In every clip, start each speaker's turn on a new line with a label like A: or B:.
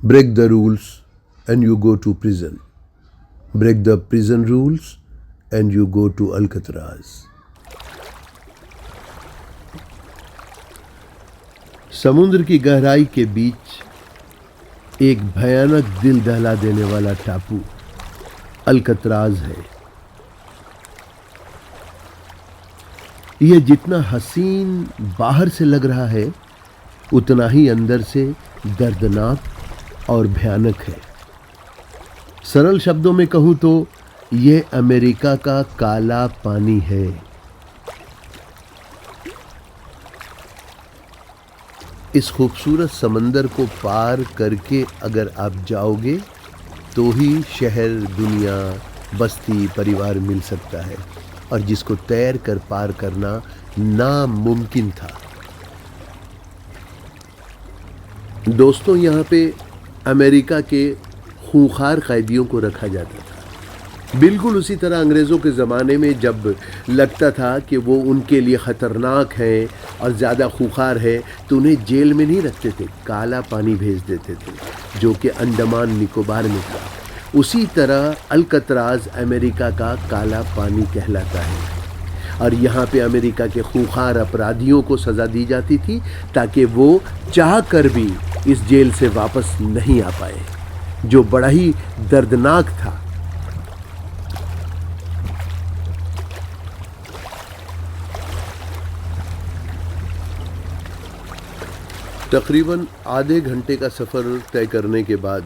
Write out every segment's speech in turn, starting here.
A: Break the rules and you go to prison. Break the prison rules and you go to Alcatraz. समुद्र की गहराई के बीच एक भयानक दिल दहला देने वाला टापू अल्कतराज है। यह जितना हसीन बाहर से लग रहा है उतना ही अंदर से दर्दनाक और भयानक है। सरल शब्दों में कहूं तो यह अमेरिका का काला पानी है। इस खूबसूरत समंदर को पार करके अगर आप जाओगे तो ही शहर, दुनिया, बस्ती, परिवार मिल सकता है, और जिसको तैर कर पार करना नामुमकिन था। दोस्तों, यहाँ पे अमेरिका के खूंखार कैदियों को रखा जाता था, बिल्कुल उसी तरह अंग्रेज़ों के ज़माने में जब लगता था कि वो उनके लिए ख़तरनाक हैं और ज़्यादा खूंखार है तो उन्हें जेल में नहीं रखते थे, काला पानी भेज देते थे, जो कि अंडमान निकोबार में था। उसी तरह अल्कतराज अमेरिका का काला पानी कहलाता है, और यहाँ पे अमेरिका के खूंखार अपराधियों को सज़ा दी जाती थी ताकि वो चाह कर भी इस जेल से वापस नहीं आ पाए, जो बड़ा ही दर्दनाक था। तकरीबन आधे घंटे का सफ़र तय करने के बाद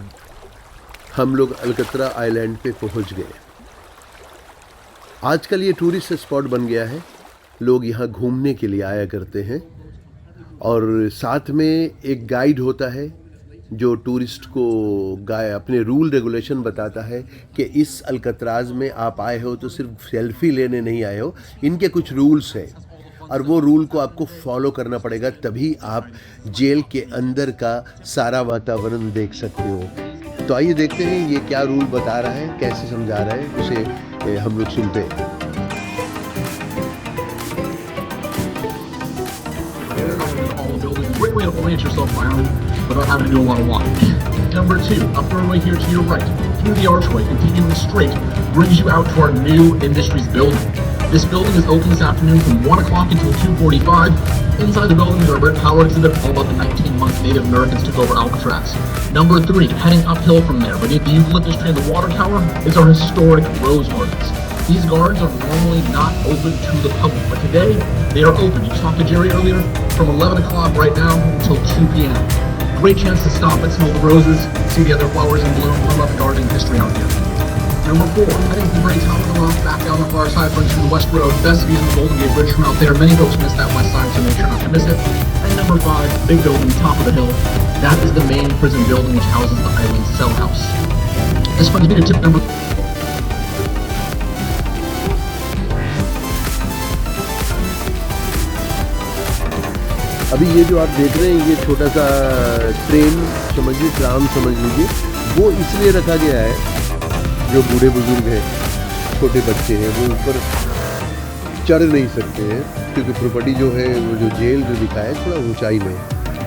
A: हम लोग अल्कतरा आइलैंड पे पहुंच गए। आजकल ये टूरिस्ट स्पॉट बन गया है, लोग यहाँ घूमने के लिए आया करते हैं, और साथ में एक गाइड होता है जो टूरिस्ट को अपने रूल रेगुलेशन बताता है कि इस अल्कतराज में आप आए हो तो सिर्फ सेल्फी लेने नहीं आए हो, इनके कुछ रूल्स हैं और वो रूल को आपको फॉलो करना पड़ेगा, तभी आप जेल के अंदर का सारा वातावरण देख सकते हो। तो आइए देखते हैं ये क्या रूल बता रहा है, कैसे समझा रहा है, उसे हम लोग सुनते हैं।
B: Great way to orient yourself around without having to do a lot of walking. Number 2, a doorway here to your right, through the archway, continuing straight, brings you out to our new Industries building. This building is open this afternoon from 1 o'clock until 2:45. Inside the building is our Red Power exhibit, all about the 19-month Native Americans took over Alcatraz. Number 3, heading uphill from there, beneath the eucalyptus tree and the water tower, is our historic Rose Gardens. These gardens are normally not open to the public, but today they are open. You talked to Jerry earlier, from 11 o'clock right now until 2 p.m. Great chance to stop and smell the roses, see the other flowers in bloom, learn about the gardening history out here. Number 4, heading to the very top of the rock, back down the far side, runs through the West Road. Best views of the Golden Gate Bridge from out there. Many folks miss that west side, so make sure not to miss it. And number 5, big building, top of the hill. That is the main prison building which houses the island cell house. This brings me to tip number.
A: अभी ये जो आप देख रहे हैं, ये छोटा सा ट्रेन समझिए, ट्राम समझ लीजिए, वो इसलिए रखा गया है, जो बूढ़े बुजुर्ग हैं, छोटे बच्चे हैं, वो ऊपर चढ़ नहीं सकते हैं, क्योंकि प्रॉपर्टी जो है, वो जो जेल जो दिखा है थोड़ा ऊंचाई में,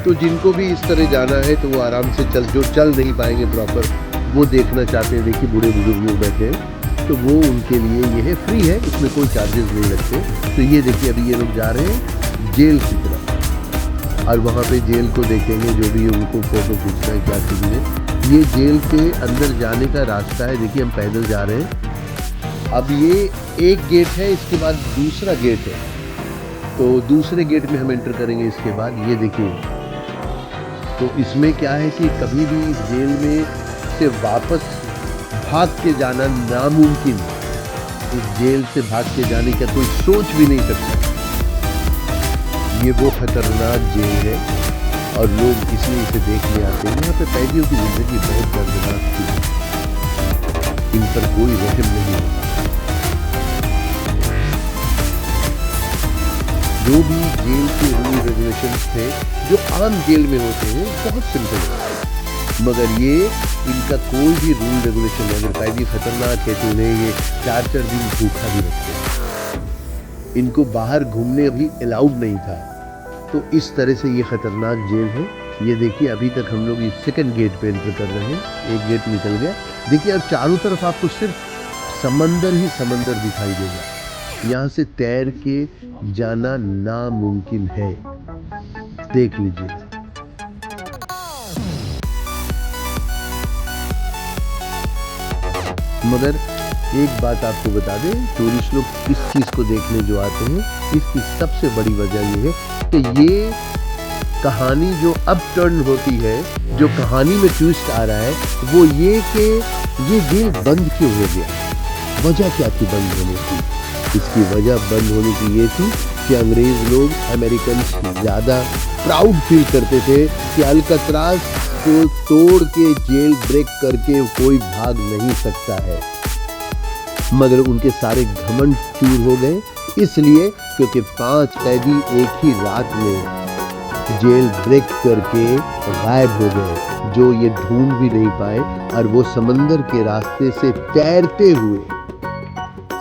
A: तो जिनको भी इस तरह जाना है तो वो आराम से जो चल नहीं पाएंगे प्रॉपर, वो देखना चाहते हैं। देखिए बूढ़े बुजुर्ग लोग बैठे हैं, तो वो उनके लिए ये है, फ्री है, इसमें कोई चार्जेस नहीं लगते। तो ये देखिए अभी ये लोग जा रहे हैं जेल की तरफ, और वहाँ पे जेल को देखेंगे, जो भी उनको फ़ोटो खींचना है, क्या चीज़ें। ये जेल के अंदर जाने का रास्ता है, देखिए हम पैदल जा रहे हैं। अब ये एक गेट है, इसके बाद दूसरा गेट है, तो दूसरे गेट में हम एंटर करेंगे। इसके बाद ये देखिए, तो इसमें क्या है कि कभी भी इस जेल में से वापस भाग के जाना नामुमकिन, इस जेल से भाग के जाने का कोई सोच भी नहीं सकता। ये वो खतरनाक जेल है और लोग इसलिए इसे देखने आते हैं। यहाँ पे कैदियों की जिंदगी बहुत दर्दनाक थी, इन पर कोई रहम नहीं होता। जो भी जेल के रूल रेगुलेशंस थे, जो आम जेल में होते हैं, बहुत सिंपल है, मगर ये इनका कोई भी रूल रेगुलेशन नहीं। अगर कैदी खतरनाक है तो उन्हें ये 4-4 दिन भूखा भी रखते हैं, इनको बाहर घूमने भी अलाउड नहीं था। तो इस तरह से ये ख़तरनाक जेल है, ये देखिए अभी तक हम लोग इस सेकंड गेट पे एंटर कर रहे हैं, एक गेट निकल गया। देखिए अब चारों तरफ आपको सिर्फ समंदर ही समंदर दिखाई देगा, यहाँ से तैर के जाना नामुमकिन है। देख लीजिए। मगर एक बात आपको बता दें, टूरिस्ट लोग इस चीज़ को देखने जो आते हैं, इसकी सबसे बड़ी वजह ये है कि ये कहानी जो अब टर्न होती है, जो कहानी में ट्विस्ट आ रहा है, वो ये कि ये जेल बंद क्यों हो गया। वजह क्या थी बंद होने की? इसकी वजह बंद होने की ये थी कि अंग्रेज़ लोग अमेरिकन ज़्यादा प्राउड फील करते थे कि अल्कात्राज को तोड़ के जेल ब्रेक करके कोई भाग नहीं सकता है। मगर उनके सारे घमंड चूर हो गए, इसलिए क्योंकि 5 कैदी एक ही रात में जेल ब्रेक करके गायब हो गए, जो ये ढूंढ भी नहीं पाए, और वो समंदर के रास्ते से तैरते हुए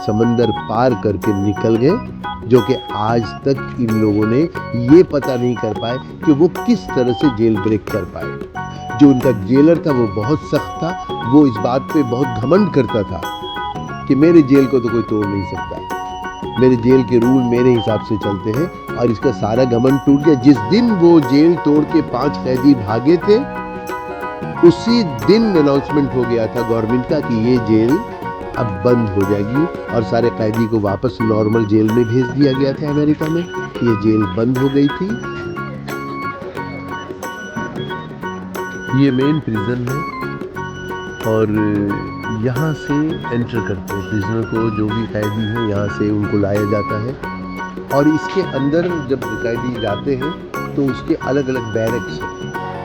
A: समंदर पार करके निकल गए, जो कि आज तक इन लोगों ने ये पता नहीं कर पाए कि वो किस तरह से जेल ब्रेक कर पाए। जो उनका जेलर था वो बहुत सख्त था, वो इस बात पे बहुत घमंड करता था कि मेरे जेल को तो कोई तोड़ नहीं सकता, मेरे जेल के रूल मेरे हिसाब से चलते हैं। और इसका सारा घमंड टूट गया जिस दिन वो जेल तोड़ के 5 कैदी भागे थे। उसी दिन अनाउंसमेंट हो गया था गवर्नमेंट का कि ये जेल अब बंद हो जाएगी, और सारे कैदी को वापस नॉर्मल जेल में भेज दिया गया था अमेरिका में। ये जेल बंद हो गई थी। ये मेन प्रिजन है, और यहाँ से एंटर करते हैं प्रिजनर को, जो भी कैदी हैं यहाँ से उनको लाया जाता है। और इसके अंदर जब कैदी जाते हैं तो उसके अलग अलग बैरक्स हैं।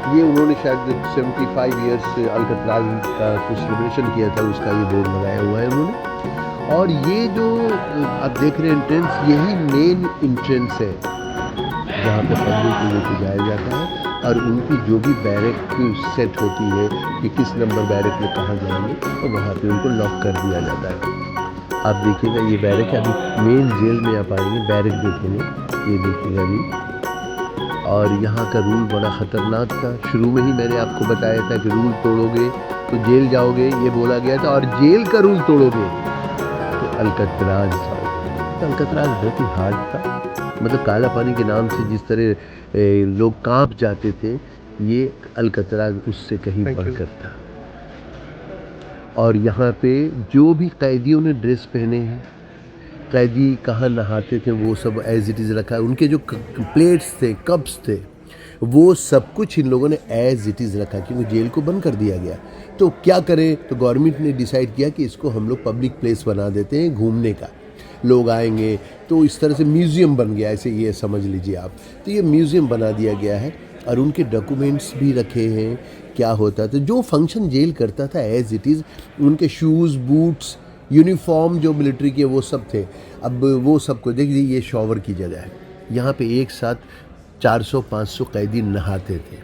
A: ये उन्होंने शायद 75 ईयर्स अल्कात्राज का कुछ सेलिब्रेशन किया था, उसका ये बोर्ड लगाया हुआ है उन्होंने। और ये जो आप देख रहे हैं एंट्रेंस, यही मेन एंट्रेंस है जहाँ पे पब्लिक को लेके जाया जाता है, और उनकी जो भी बैरक सेट होती है कि किस नंबर बैरक में कहाँ जाएंगे, तो वहाँ पे उनको लॉक कर दिया जाता है। आप देखिएगा ये बैरक है, अभी मेन जेल में आप आएंगे बैरक देखेंगे, ये देखिएगा अभी। और यहाँ का रूल बड़ा ख़तरनाक था। शुरू में ही मैंने आपको बताया था कि रूल तोड़ोगे तो जेल जाओगे, ये बोला गया था, और जेल का रूल तोड़ोगे तो अल्कात्राज जाओगे। तो अल्कात्राज बहुत ही हार्ड था, मतलब काला पानी के नाम से जिस तरह लोग कांप जाते थे, ये अल्कात्राज उससे कहीं बढ़कर था। और यहाँ पे जो भी कैदियों ने ड्रेस पहने हैं, कैदी कहाँ नहाते थे, वो सब एज इट इज़ रखा है। उनके जो प्लेट्स थे, कप्स थे, वो सब कुछ इन लोगों ने एज इट इज़ रखा, क्योंकि जेल को बंद कर दिया गया। तो क्या करें, तो गवर्नमेंट ने डिसाइड किया कि इसको हम लोग पब्लिक प्लेस बना देते हैं घूमने का, लोग आएंगे। तो इस तरह से म्यूज़ियम बन गया, ऐसे ये समझ लीजिए आप। तो ये म्यूज़ियम बना दिया गया है, और उनके डॉक्यूमेंट्स भी रखे हैं, क्या होता था, जो फंक्शन जेल करता था एज इट इज़। उनके शूज़, बूट्स, यूनिफॉर्म जो मिलिट्री के, वो सब थे। अब वो सबको देखिए, ये शॉवर की जगह है, यहाँ पे एक साथ 400-500 कैदी नहाते थे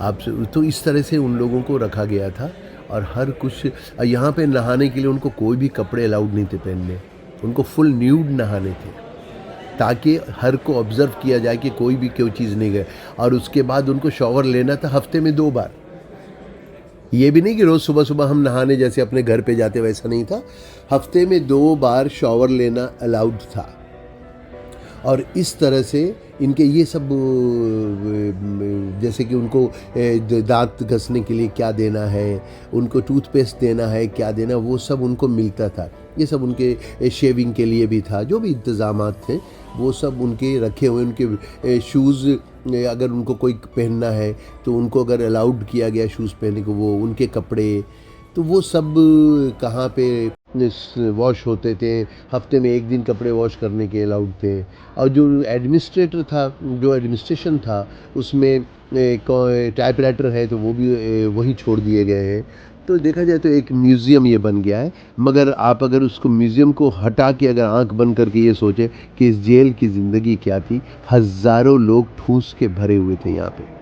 A: आप। तो इस तरह से उन लोगों को रखा गया था, और हर कुछ यहाँ पे नहाने के लिए उनको कोई भी कपड़े अलाउड नहीं थे पहनने, उनको फुल न्यूड नहाने थे, ताकि हर को ऑब्ज़र्व किया जाए कि कोई भी कोई चीज़ नहीं गए। और उसके बाद उनको शॉवर लेना था हफ्ते में 2 बार। ये भी नहीं कि रोज़ सुबह सुबह हम नहाने जैसे अपने घर पे जाते, वैसा नहीं था। हफ्ते में 2 बार शॉवर लेना अलाउड था। और इस तरह से इनके ये सब, जैसे कि उनको दांत घसने के लिए क्या देना है, उनको टूथपेस्ट देना है, क्या देना, वो सब उनको मिलता था। ये सब उनके शेविंग के लिए भी था, जो भी इंतज़ामात थे वो सब उनके रखे हुए। उनके शूज़ अगर उनको कोई पहनना है तो उनको अगर अलाउड किया गया शूज़ पहनने को, वो उनके कपड़े, तो वो सब कहाँ पे वॉश होते थे। हफ्ते में 1 दिन कपड़े वॉश करने के अलाउड थे। और जो एडमिनिस्ट्रेटर था, जो एडमिनिस्ट्रेशन था, उसमें टाइपराइटर है तो वो भी वही छोड़ दिए गए हैं। तो देखा जाए तो एक म्यूज़ियम ये बन गया है। मगर आप अगर उसको म्यूज़ियम को हटा के अगर आंख बंद करके ये सोचें कि इस जेल की ज़िंदगी क्या थी, हज़ारों लोग ठूस के भरे हुए थे यहाँ पे।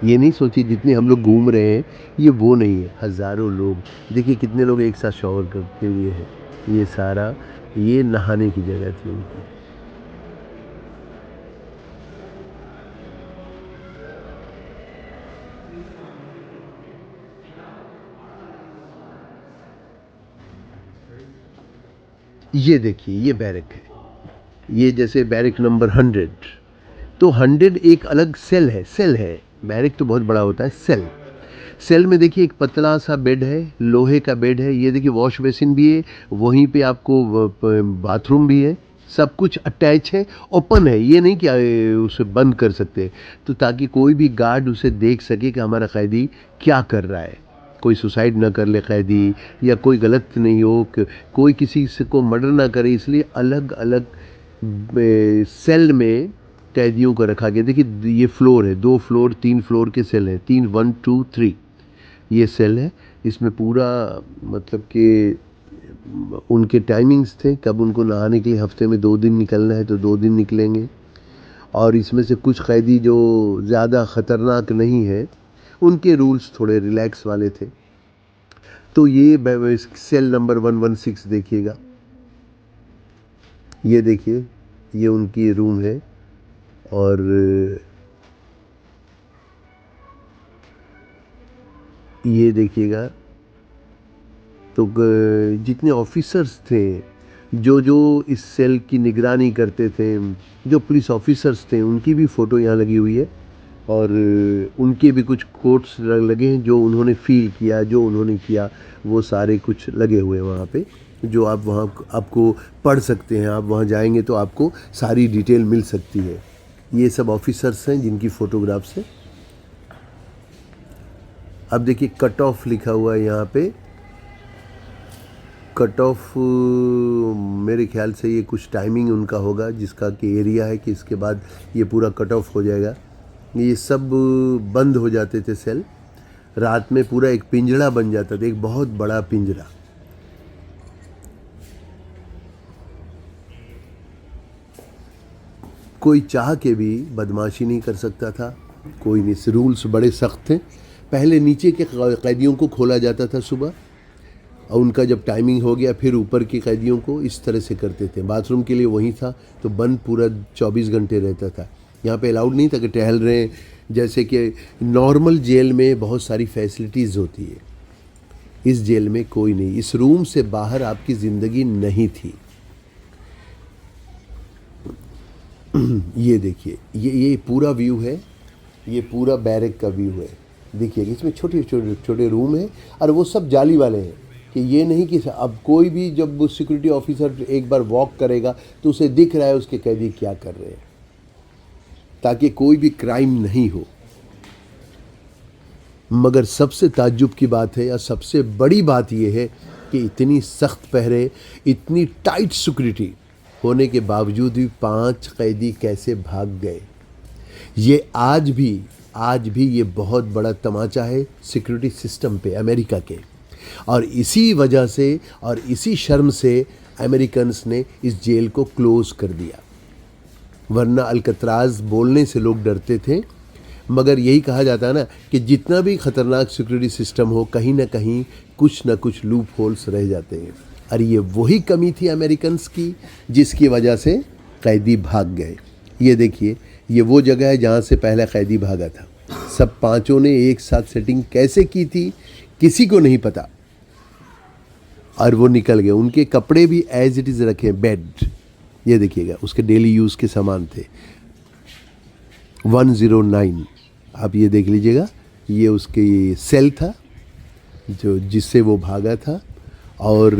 A: ये नहीं सोचिए जितने हम लोग घूम रहे हैं ये वो नहीं है, हज़ारों लोग। देखिए कितने लोग एक साथ शॉवर करते हुए हैं। ये सारा ये नहाने की जगह थी उनकी। ये देखिए ये बैरक है, ये जैसे बैरक नंबर 100, तो 100 एक अलग सेल है। बैरक तो बहुत बड़ा होता है, सेल में देखिए एक पतला सा बेड है, लोहे का बेड है। ये देखिए वॉश बेसिन भी है, वहीं पे आपको बाथरूम भी है, सब कुछ अटैच है, ओपन है। ये नहीं कि उसे बंद कर सकते, तो ताकि कोई भी गार्ड उसे देख सके कि हमारा कैदी क्या कर रहा है, कोई सुसाइड ना कर ले कैदी, या कोई गलत नहीं हो, कोई किसी से को मर्डर ना करे, इसलिए अलग अलग सेल में कैदियों को रखा गया। देखिए ये फ्लोर है, 2 फ्लोर 3 फ्लोर के सेल हैं, 3 1 2 3 ये सेल है। इसमें पूरा मतलब कि उनके टाइमिंग्स थे, कब उनको नहाने के लिए हफ्ते में 2 दिन निकलना है तो 2 दिन निकलेंगे। और इसमें से कुछ कैदी जो ज़्यादा ख़तरनाक नहीं है, उनके रूल्स थोड़े रिलैक्स वाले थे। तो ये सेल नंबर 116 देखिएगा, ये देखिए ये उनकी रूम है। और ये देखिएगा, तो जितने ऑफिसर्स थे जो जो इस सेल की निगरानी करते थे, जो पुलिस ऑफिसर्स थे, उनकी भी फ़ोटो यहाँ लगी हुई है। और उनके भी कुछ कोट्स लगे हैं, जो उन्होंने फील किया, जो उन्होंने किया, वो सारे कुछ लगे हुए हैं वहाँ पे, जो आप वहाँ आपको पढ़ सकते हैं। आप वहाँ जाएंगे तो आपको सारी डिटेल मिल सकती है। ये सब ऑफिसर्स हैं जिनकी फ़ोटोग्राफ्स हैं। अब देखिए कट ऑफ लिखा हुआ है यहाँ पे, कट ऑफ मेरे ख्याल से ये कुछ टाइमिंग उनका होगा जिसका कि एरिया है कि इसके बाद ये पूरा कट ऑफ हो जाएगा। ये सब बंद हो जाते थे सेल, रात में पूरा एक पिंजड़ा बन जाता था, एक बहुत बड़ा पिंजरा। कोई चाह के भी बदमाशी नहीं कर सकता था, कोई नहीं। रूल्स बड़े सख्त थे। पहले नीचे के कैदियों को खोला जाता था सुबह, और उनका जब टाइमिंग हो गया फिर ऊपर के कैदियों को इस तरह से करते थे। बाथरूम के लिए वहीं था, तो बंद पूरा 24 घंटे रहता था। यहाँ पे अलाउड नहीं था कि टहल रहे हैं, जैसे कि नॉर्मल जेल में बहुत सारी फैसिलिटीज़ होती है, इस जेल में कोई नहीं। इस रूम से बाहर आपकी ज़िंदगी नहीं थी। ये देखिए ये पूरा व्यू है, ये पूरा बैरक का व्यू है। देखिए इसमें छोटे छोटे छोटे रूम हैं, और वो सब जाली वाले हैं, कि ये नहीं कि अब कोई भी जब सिक्योरिटी ऑफिसर एक बार वॉक करेगा तो उसे दिख रहा है उसके कैदी क्या कर रहे हैं, ताकि कोई भी क्राइम नहीं हो। मगर सबसे ताज्जुब की बात है, या सबसे बड़ी बात यह है कि इतनी सख्त पहरे, इतनी टाइट सिक्योरिटी होने के बावजूद भी 5 कैदी कैसे भाग गए। ये आज भी ये बहुत बड़ा तमाचा है सिक्योरिटी सिस्टम पे अमेरिका के। और इसी वजह से और इसी शर्म से अमेरिकन्स ने इस जेल को क्लोज़ कर दिया। वरना अल्कतराज बोलने से लोग डरते थे। मगर यही कहा जाता है ना कि जितना भी ख़तरनाक सिक्योरिटी सिस्टम हो, कहीं ना कहीं कुछ ना कुछ लूप होल्स रह जाते हैं। और ये वही कमी थी अमेरिकन्स की, जिसकी वजह से कैदी भाग गए। ये देखिए ये वो जगह है जहाँ से पहला कैदी भागा था। सब 5 ने एक साथ सेटिंग कैसे की थी किसी को नहीं पता, और वो निकल गए। उनके कपड़े भी एज इट इज़ रखे, बेड ये देखिएगा उसके डेली यूज़ के सामान थे। 109 आप ये देख लीजिएगा, ये उसके सेल था जो जिससे वो भागा था। और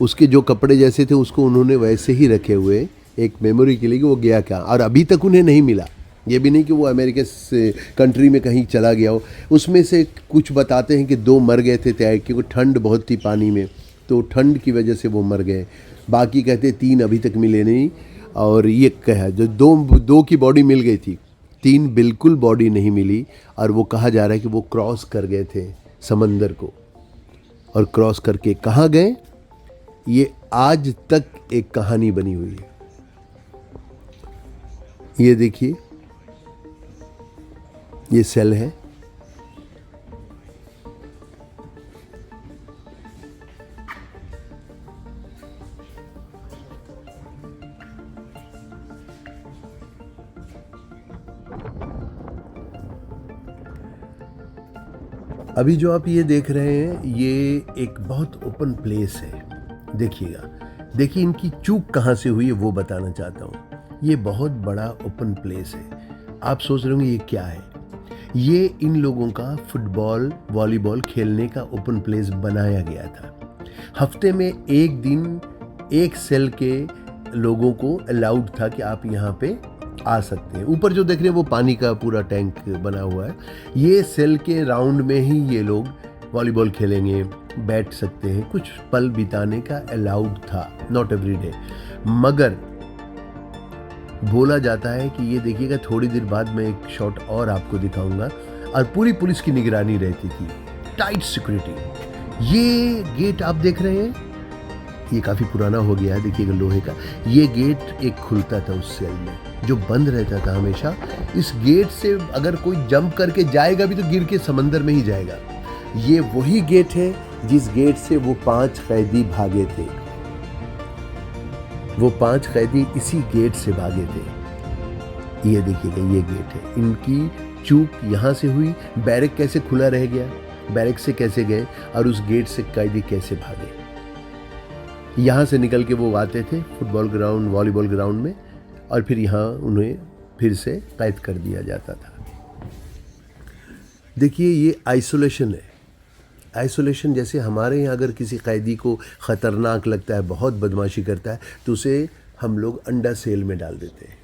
A: उसके जो कपड़े जैसे थे उसको उन्होंने वैसे ही रखे हुए एक मेमोरी के लिए कि वो गया क्या, और अभी तक उन्हें नहीं मिला। ये भी नहीं कि वो अमेरिका से कंट्री में कहीं चला गया हो। उसमें से कुछ बताते हैं कि 2 मर गए थे तैर, क्योंकि ठंड बहुत थी पानी में, तो ठंड की वजह से वो मर गए। बाकी कहते 3 अभी तक मिले नहीं। और ये कहा जो 2 की बॉडी मिल गई थी, 3 बिल्कुल बॉडी नहीं मिली। और वो कहा जा रहा है कि वो क्रॉस कर गए थे समंदर को, और क्रॉस करके कहाँ गए ये आज तक एक कहानी बनी हुई है। ये देखिए ये सेल है। अभी जो आप ये देख रहे हैं ये एक बहुत ओपन प्लेस है। देखिएगा देखिए इनकी चूक कहाँ से हुई है वो बताना चाहता हूँ। ये बहुत बड़ा ओपन प्लेस है। आप सोच रहे होंगे ये क्या है। ये इन लोगों का फुटबॉल वॉलीबॉल खेलने का ओपन प्लेस बनाया गया था। हफ्ते में एक दिन एक सेल के लोगों को अलाउड था कि आप यहाँ पे आ सकते हैं। ऊपर जो देख रहे हैं वो पानी का पूरा टैंक बना हुआ है। ये सेल के राउंड में ही ये लोग वॉलीबॉल खेलेंगे, बैठ सकते हैं, कुछ पल बिताने का अलाउड था, नॉट एवरी डे। मगर बोला जाता है कि ये देखिएगा थोड़ी देर बाद मैं एक शॉट और आपको दिखाऊंगा, और पूरी पुलिस की निगरानी रहती थी, टाइट सिक्योरिटी। ये गेट आप देख रहे हैं, ये काफ़ी पुराना हो गया है, देखिएगा लोहे का। ये गेट एक खुलता था उस सेल में, जो बंद रहता था हमेशा। इस गेट से अगर कोई जंप करके जाएगा भी तो गिर के समंदर में ही जाएगा। ये वही गेट है जिस गेट से वो 5 कैदी भागे थे। वो 5 कैदी इसी गेट से भागे थे। ये देखिएगा ये गेट है। इनकी चूक यहाँ से हुई। बैरक कैसे खुला रह गया, बैरक से कैसे गए, और उस गेट से कैदी कैसे भागे। यहाँ से निकल के वो आते थे फुटबॉल ग्राउंड वॉलीबॉल ग्राउंड में, और फिर यहाँ उन्हें फिर से कैद कर दिया जाता था। देखिए ये आइसोलेशन है। आइसोलेशन जैसे हमारे यहाँ अगर किसी कैदी को ख़तरनाक लगता है, बहुत बदमाशी करता है, तो उसे हम लोग अंडा सेल में डाल देते हैं।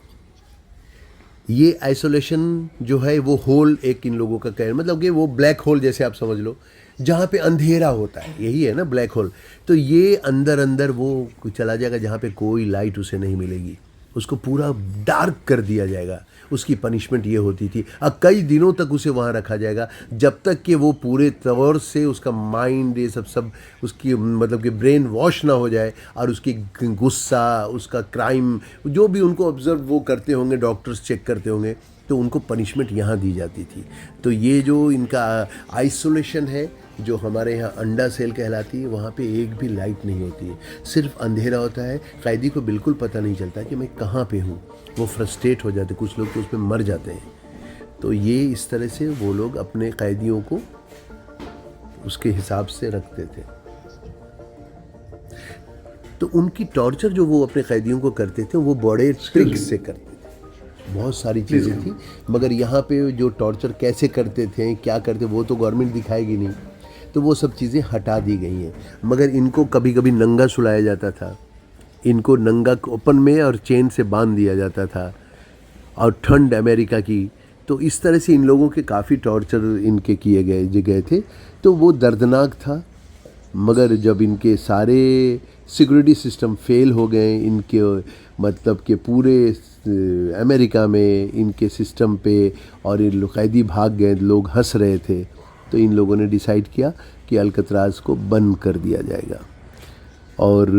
A: ये आइसोलेशन जो है वो होल एक इन लोगों का मतलब कि वो ब्लैक होल जैसे आप समझ लो, जहाँ पे अंधेरा होता है, यही है ना ब्लैक होल। तो ये अंदर अंदर वो चला जाएगा जहाँ पे कोई लाइट उसे नहीं मिलेगी, उसको पूरा डार्क कर दिया जाएगा। उसकी पनिशमेंट ये होती थी, अब कई दिनों तक उसे वहाँ रखा जाएगा जब तक कि वो पूरे तौर से उसका माइंड ये सब उसकी मतलब कि ब्रेन वॉश ना हो जाए, और उसकी गुस्सा, उसका क्राइम जो भी उनको ऑब्जर्व वो करते होंगे, डॉक्टर्स चेक करते होंगे, तो उनको पनिशमेंट यहाँ दी जाती थी। तो ये जो इनका आइसोलेशन है, जो हमारे यहाँ अंडा सेल कहलाती है, वहाँ पे एक भी लाइट नहीं होती है, सिर्फ अंधेरा होता है। कैदी को बिल्कुल पता नहीं चलता कि मैं कहाँ पे हूँ। वो फ्रस्ट्रेट हो जाते, कुछ लोग तो उसमें मर जाते हैं। तो ये इस तरह से वो लोग अपने कैदियों को उसके हिसाब से रखते थे। तो उनकी टॉर्चर जो वो अपने कैदियों को करते थे वो बड़े ट्रिक्स से करते थे। बहुत सारी चीज़ें थी, मगर यहाँ पे जो टॉर्चर कैसे करते थे, क्या करते, वो तो गवर्नमेंट दिखाएगी नहीं, तो वो सब चीज़ें हटा दी गई हैं। मगर इनको कभी कभी नंगा सुलाया जाता था, इनको नंगा ओपन में और चेन से बांध दिया जाता था, और ठंड अमेरिका की, तो इस तरह से इन लोगों के काफ़ी टॉर्चर इनके किए गए थे। तो वो दर्दनाक था। मगर जब इनके सारे सिक्योरिटी सिस्टम फेल हो गए, इनके मतलब कि पूरे अमेरिका में इनके सिस्टम पे, और इन कैदी भाग गए, लोग हंस रहे थे, तो इन लोगों ने डिसाइड किया कि अल्कतराज को बंद कर दिया जाएगा। और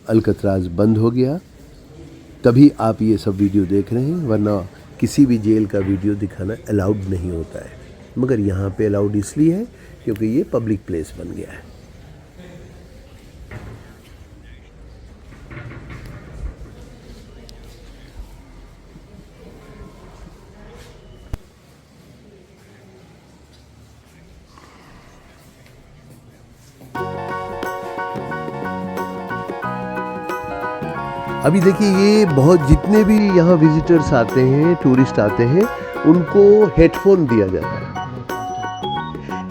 A: अल्कतराज बंद हो गया। तभी आप ये सब वीडियो देख रहे हैं, वरना किसी भी जेल का वीडियो दिखाना अलाउड नहीं होता है। मगर यहाँ पे अलाउड इसलिए है क्योंकि ये पब्लिक प्लेस बन गया है। अभी देखिए ये बहुत जितने भी यहाँ विजिटर्स आते हैं, टूरिस्ट आते हैं, उनको हेडफोन दिया जाता है।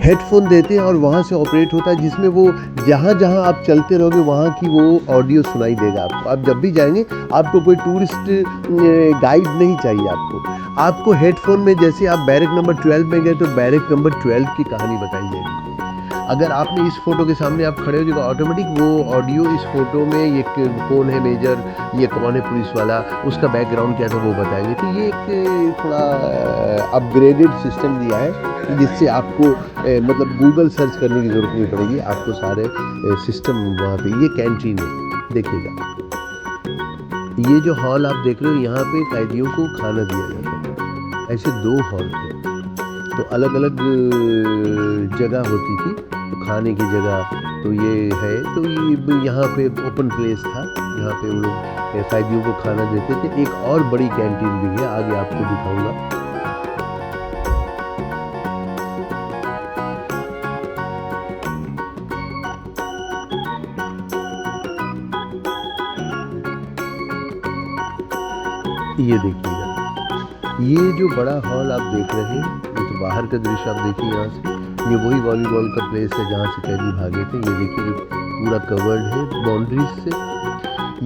A: हेडफोन देते हैं और वहाँ से ऑपरेट होता है, जिसमें वो जहाँ जहाँ आप चलते रहोगे वहाँ की वो ऑडियो सुनाई देगा आपको। आप जब भी जाएंगे आपको कोई टूरिस्ट गाइड नहीं चाहिए। आपको हेडफोन में, जैसे आप बैरक नंबर 12 में गए तो बैरक नंबर 12 की कहानी बताई जाएगी। अगर आपने इस फोटो के सामने आप खड़े हो जाएगा, ऑटोमेटिक वो ऑडियो इस फोटो में ये कौन है मेजर, ये कौन है पुलिस वाला, उसका बैकग्राउंड क्या था वो बताएंगे। तो ये एक थोड़ा अपग्रेडेड सिस्टम दिया है, जिससे आपको मतलब गूगल सर्च करने की ज़रूरत नहीं पड़ेगी, आपको सारे सिस्टम वहाँ पे। ये कैंटीन है, देखिएगा ये जो हॉल आप देख रहे हो, यहाँ पे कैदियों को खाना दिया जाता है। ऐसे 2 हॉल थे, तो अलग अलग जगह होती थी तो खाने की जगह। तो ये है, तो ये यहाँ पे ओपन प्लेस था, यहाँ पे वो लोग कैदियों को खाना देते थे। एक और बड़ी कैंटीन भी है, आगे आपको दिखाऊंगा। ये देखिएगा, ये जो बड़ा हॉल आप देख रहे हैं, ये तो बाहर का दृश्य आप देखिए यहाँ से, ये वही वॉलीबॉल का प्लेस है जहाँ से कैदी भागे थे। ये देखिए पूरा कवर्ड है बाउंड्रीज से,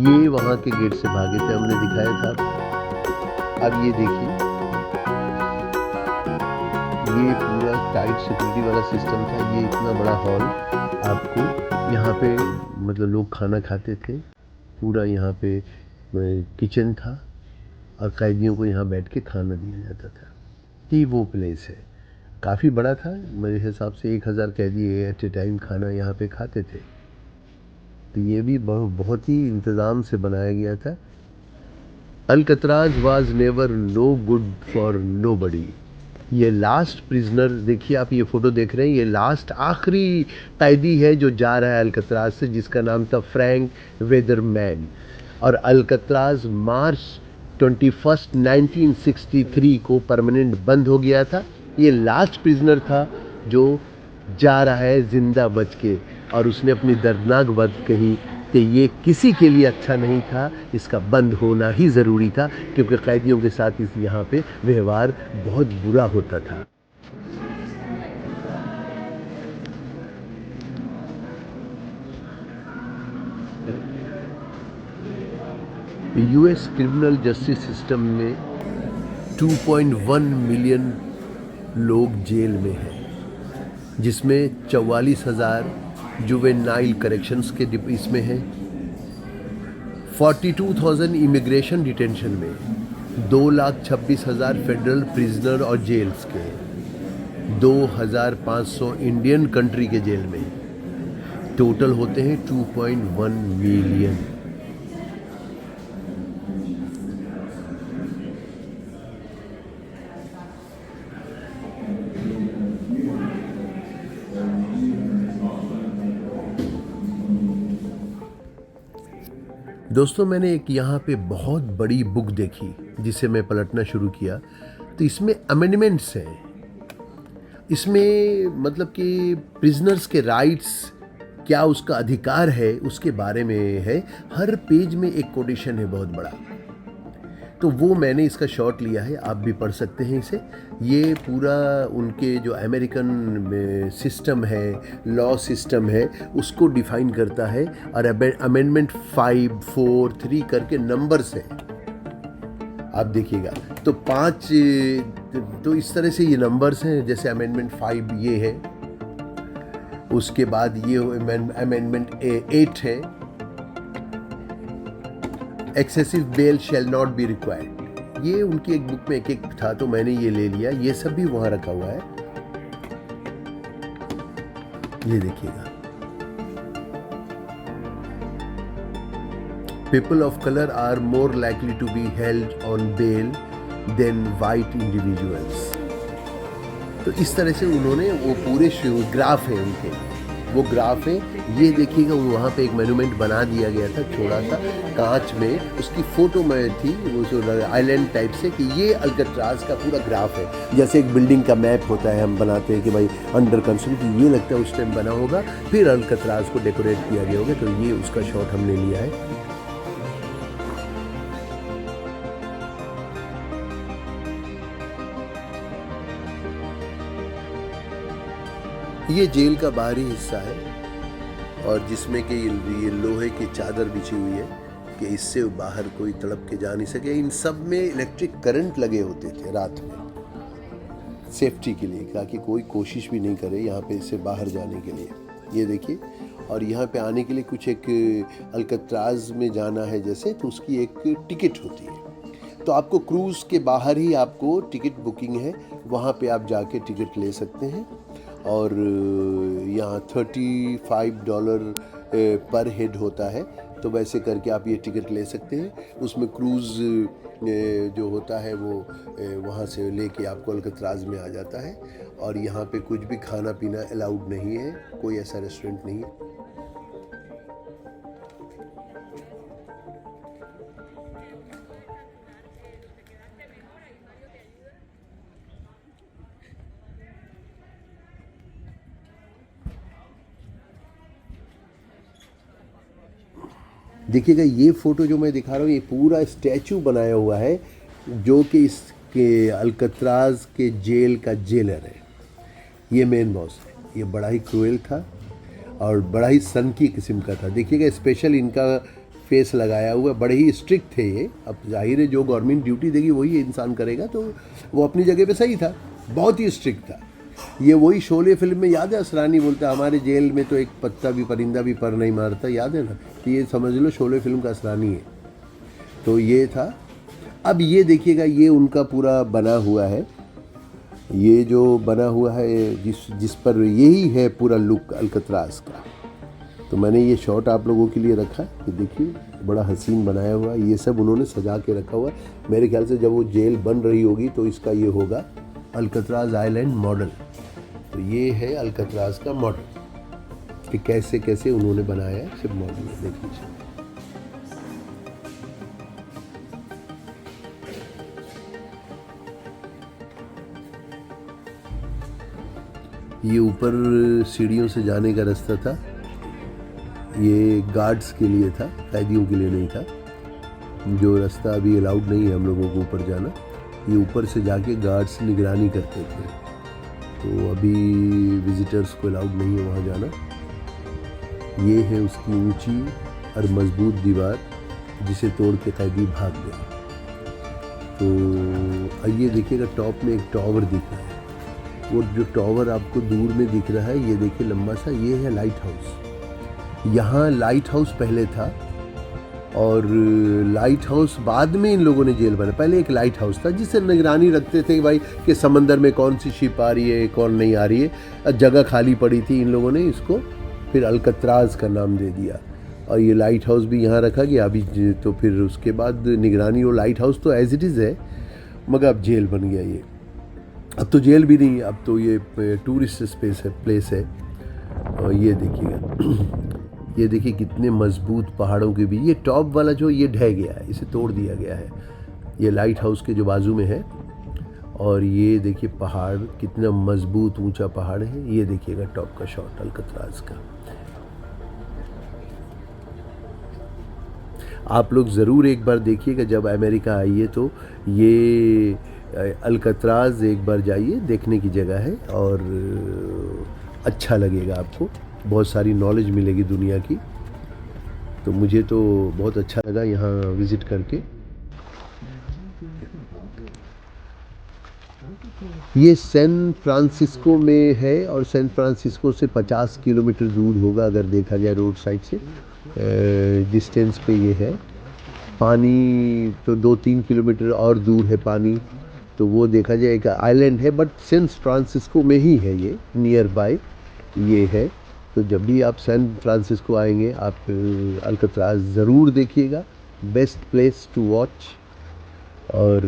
A: ये वहाँ के गेट से भागे थे, हमने दिखाया था। अब ये देखिए, ये पूरा टाइट सिक्योरिटी वाला सिस्टम था। ये इतना बड़ा हॉल आपको यहाँ पे मतलब लोग खाना खाते थे, पूरा यहाँ पे किचन था और कैदियों को यहाँ बैठ के खाना दिया जाता था। ये वो प्लेस है, काफ़ी बड़ा था, मेरे हिसाब से 1000 कैदी एट ए टाइम खाना यहाँ पे खाते थे। तो ये भी बहुत ही इंतज़ाम से बनाया गया था। Alcatraz was never no good for nobody. ये लास्ट प्रिजनर, देखिए आप ये फ़ोटो देख रहे हैं, ये लास्ट आखिरी कैदी है जो जा रहा है अल्कतराज से, जिसका नाम था फ्रैंक वेदरमैन। और अल्कतराज मार्च 21 1963 को परमानेंट बंद हो गया था। ये लास्ट प्रिजनर था जो जा रहा है ज़िंदा बच के, और उसने अपनी दर्दनाक बात कही कि ये किसी के लिए अच्छा नहीं था, इसका बंद होना ही ज़रूरी था, क्योंकि कैदियों के साथ इस यहाँ पे व्यवहार बहुत बुरा होता था। यूएस क्रिमिनल जस्टिस सिस्टम में 2.1 मिलियन लोग जेल में हैं, जिसमें 44,000 जुवेनाइल करेक्शंस के इसमें हैं, 42,000 इमिग्रेशन डिटेंशन में, 2,26,000 फेडरल प्रिजनर और जेल्स के, 2,500 इंडियन कंट्री के जेल में। टोटल होते हैं 2.1 मिलियन। दोस्तों, मैंने एक यहाँ पे बहुत बड़ी बुक देखी जिसे मैं पलटना शुरू किया, तो इसमें अमेंडमेंट्स हैं। इसमें मतलब कि प्रिजनर्स के राइट्स, क्या उसका अधिकार है, उसके बारे में है। हर पेज में एक कोटेशन है बहुत बड़ा, तो वो मैंने इसका शॉर्ट लिया है, आप भी पढ़ सकते हैं इसे। ये पूरा उनके जो अमेरिकन सिस्टम है, लॉ सिस्टम है, उसको डिफाइन करता है। और अमेंडमेंट 5, 4, 3 करके नंबर्स हैं, आप देखिएगा। तो 5, तो इस तरह से ये नंबर्स हैं। जैसे अमेंडमेंट 5 ये है, उसके बाद ये अमेंडमेंट 8 है, excessive bail shall not be required. ये उनकी एक बुक में एक एक था, तो मैंने ये ले लिया। ये सब भी वहां रखा हुआ है, ये देखिएगा। People of colour are more likely to be held on bail than white individuals. तो इस तरह से उन्होंने वो पूरे ग्राफ है उनके, वो ग्राफ है। ये देखिएगा, वहाँ पे एक मोन्यूमेंट बना दिया गया था छोटा सा कांच में, उसकी फोटो में थी वो जो आइलैंड टाइप से, कि ये अल्कतराज का पूरा ग्राफ है। जैसे एक बिल्डिंग का मैप होता है, हम बनाते हैं कि भाई अंडर कंस्ट्रक्शन, ये लगता है उस टाइम बना होगा, फिर अल्कतराज को डेकोरेट किया गया होगा। तो ये उसका शॉट हमने लिया है। ये जेल का बाहरी हिस्सा है, और जिसमें कि ये लोहे की चादर बिछी हुई है कि इससे बाहर कोई तड़प के जा नहीं सके। इन सब में इलेक्ट्रिक करंट लगे होते थे रात में, सेफ्टी के लिए, ताकि कोई कोशिश भी नहीं करे यहाँ पे से बाहर जाने के लिए। ये देखिए, और यहाँ पे आने के लिए कुछ एक अल्कतराज में जाना है जैसे, तो उसकी एक टिकट होती है। तो आपको क्रूज़ के बाहर ही आपको टिकट बुकिंग है, वहाँ पे आप जाके टिकट ले सकते हैं। और यहाँ $35 पर हेड होता है, तो वैसे करके आप ये टिकट ले सकते हैं। उसमें क्रूज़ जो होता है वो वहाँ से लेके आपको अल्कतराज में आ जाता है। और यहाँ पे कुछ भी खाना पीना अलाउड नहीं है, कोई ऐसा रेस्टोरेंट नहीं है। देखिएगा, ये फ़ोटो जो मैं दिखा रहा हूँ, ये पूरा स्टैचू बनाया हुआ है जो कि इसके अल्कत्राज के जेल का जेलर है। ये मेन बॉस है। ये बड़ा ही क्रूएल था और बड़ा ही सनकी किस्म का था। देखिएगा स्पेशल इनका फेस लगाया हुआ, बड़े ही स्ट्रिक्ट थे ये। अब जाहिर है जो गवर्नमेंट ड्यूटी देगी वही इंसान करेगा, तो वो अपनी जगह पे सही था, बहुत ही स्ट्रिक्ट था। ये वही शोले फिल्म में याद है असरानी बोलता हमारे जेल में तो एक पत्ता भी परिंदा भी पर नहीं मारता, याद है ना? तो ये समझ लो शोले फिल्म का असरानी है। तो ये था। अब ये देखिएगा ये उनका पूरा बना हुआ है, ये जो बना हुआ है जिस पर यही है पूरा लुक अल्कत्राज का। तो मैंने ये शॉट आप लोगों के लिए रखा कि देखिए बड़ा हसीन बनाया हुआ, ये सब उन्होंने सजा के रखा हुआ। मेरे ख्याल से जब वो जेल बन रही होगी तो इसका ये होगा अल्कत्राज आइलैंड मॉडल। तो ये है अल्कत्राज का मॉडल कि कैसे कैसे उन्होंने बनाया है, सिर्फ मॉडल है, देख लीजिए। ये ऊपर सीढ़ियों से जाने का रास्ता था, ये गार्ड्स के लिए था, कैदियों के लिए नहीं था। जो रास्ता अभी अलाउड नहीं है हम लोगों को ऊपर जाना, ये ऊपर से जाके गार्ड्स निगरानी करते थे, तो अभी विजिटर्स को अलाउड नहीं है वहाँ जाना। ये है उसकी ऊंची और मजबूत दीवार जिसे तोड़ के कैदी भाग गए। तो ये देखिएगा टॉप में एक टावर दिख रहा है, वो जो टावर आपको दूर में दिख रहा है ये देखिए लंबा सा, ये है लाइट हाउस। यहाँ लाइट हाउस पहले था और लाइट हाउस बाद में इन लोगों ने जेल बनाया। पहले एक लाइट हाउस था जिससे निगरानी रखते थे भाई कि समंदर में कौन सी शिप आ रही है कौन नहीं आ रही है। जगह खाली पड़ी थी, इन लोगों ने इसको फिर अल्कत्राज का नाम दे दिया और ये लाइट हाउस भी यहाँ रखा गया अभी। तो फिर उसके बाद निगरानी, वो लाइट हाउस तो एज इट इज़ है मगर अब जेल बन गया ये। अब तो जेल भी नहीं, अब तो ये टूरिस्ट स्पेस है, प्लेस है। और ये देखिएगा ये देखिए कितने मजबूत पहाड़ों के बीच, ये टॉप वाला जो ये ढह गया है, इसे तोड़ दिया गया है। ये लाइट हाउस के जो बाजू में है और ये देखिए पहाड़ कितना मजबूत ऊंचा पहाड़ है। ये देखिएगा टॉप का शॉट अल्कत्राज का। आप लोग ज़रूर एक बार देखिएगा जब अमेरिका आइए, तो ये अल्कत्राज एक बार जाइए, देखने की जगह है और अच्छा लगेगा आपको, बहुत सारी नॉलेज मिलेगी दुनिया की। तो मुझे तो बहुत अच्छा लगा यहाँ विज़िट करके। ये सैन फ्रांसिस्को में है और सैन फ्रांसिस्को से 50 किलोमीटर दूर होगा अगर देखा जाए रोड साइड से, डिस्टेंस पे ये है। पानी तो 2-3 किलोमीटर और दूर है पानी, तो वो देखा जाए एक आइलैंड है, बट सैन फ्रांसिस्को में ही है ये, नियर बाय ये है। तो जब भी आप सैन फ्रांसिस्को आएंगे आप अल्कत्राज ज़रूर देखिएगा, बेस्ट प्लेस टू वॉच। और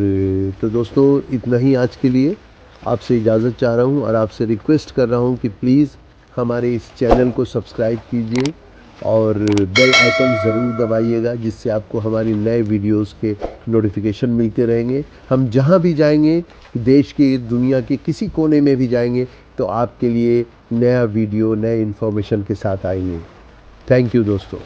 A: तो दोस्तों इतना ही आज के लिए, आपसे इजाज़त चाह रहा हूँ और आपसे रिक्वेस्ट कर रहा हूँ कि प्लीज़ हमारे इस चैनल को सब्सक्राइब कीजिए और बेल आइकन ज़रूर दबाइएगा, जिससे आपको हमारी नए वीडियोस के नोटिफिकेशन मिलते रहेंगे। हम जहाँ भी जाएंगे, देश के दुनिया के किसी कोने में भी जाएंगे, तो आपके लिए नया वीडियो नए इन्फॉर्मेशन के साथ आएंगे। थैंक यू दोस्तों।